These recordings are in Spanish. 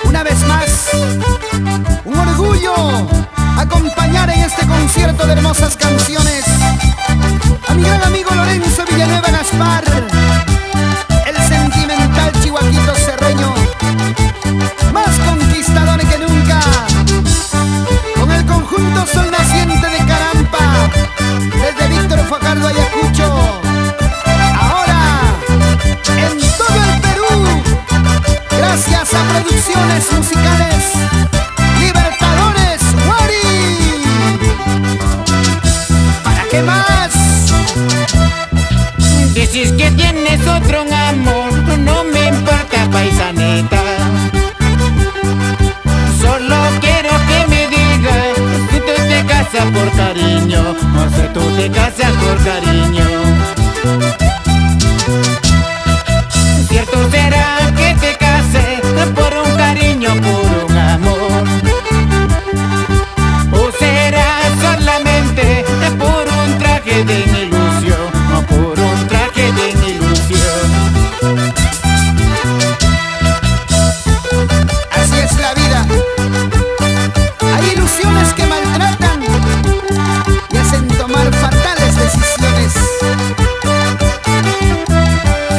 Una vez más, un orgullo acompañar en este concierto de hermosas canciones a mi gran amigo Lorenzo Villanueva Gaspar, el sentimental chihuaquito serreño, más conquistador que nunca, con el conjunto Sol Naciente de Carampa, desde Víctor Fajardo, Ayacucho. Ahora, en todo el Perú, gracias a Producciones Musicales Libertadores Wari. ¿Para qué más? Dices que tienes otro amor, no me importa, paisanita. Solo quiero que me digas si tú te casas por cariño o si tú te casas por cariño. Cierto será que te cases por un cariño, por un amor, o será solamente por un traje de ilusión, o por un traje de ilusión. Así es la vida. Hay ilusiones que maltratan y hacen tomar fatales decisiones.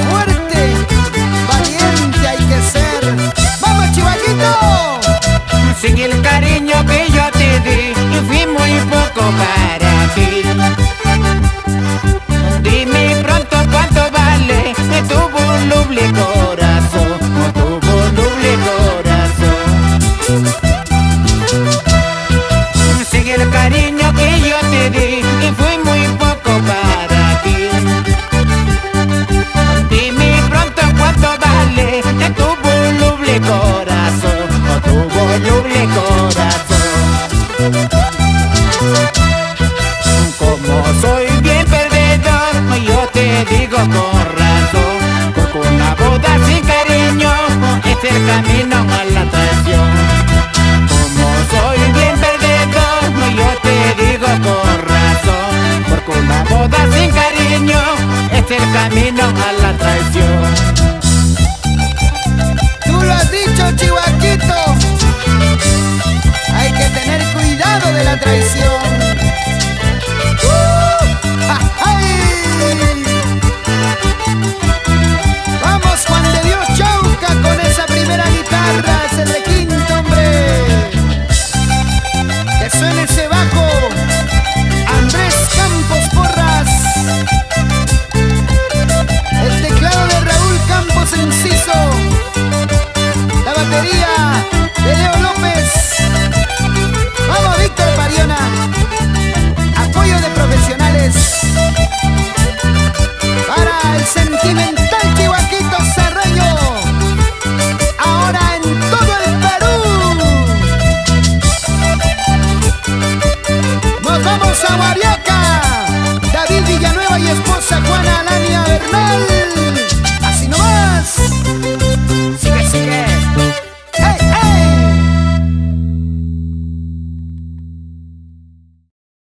Fuerte, valiente hay que ser. ¡Vamos, chihuaquito! Sin el cariño que yo te di, fui muy poco para ti. Dime pronto cuánto vale tu voluble corazón, tu voluble corazón. Sin el cariño que yo te di, fui muy poco para ti. Dime pronto cuánto vale tu voluble corazón, tu voluble corazón. Como soy bien perdedor, yo te digo con razón, porque una boda sin cariño es el camino a la traición. Como soy bien perdedor, yo te digo con razón, porque una boda sin cariño es el camino a la traición. Tú lo has dicho, chihuaquito. Hay que tener cuidado de la traición. ¡Ay! Vamos, Juan de Dios Chauca, con esa primera guitarra, ese requinto, hombre. Que suene ese bajo, Andrés Campos Porras. El teclado de Raúl Campos Enciso. La batería de Leo López. Vamos, Víctor Pariona. Apoyo de profesionales para el sentimiento.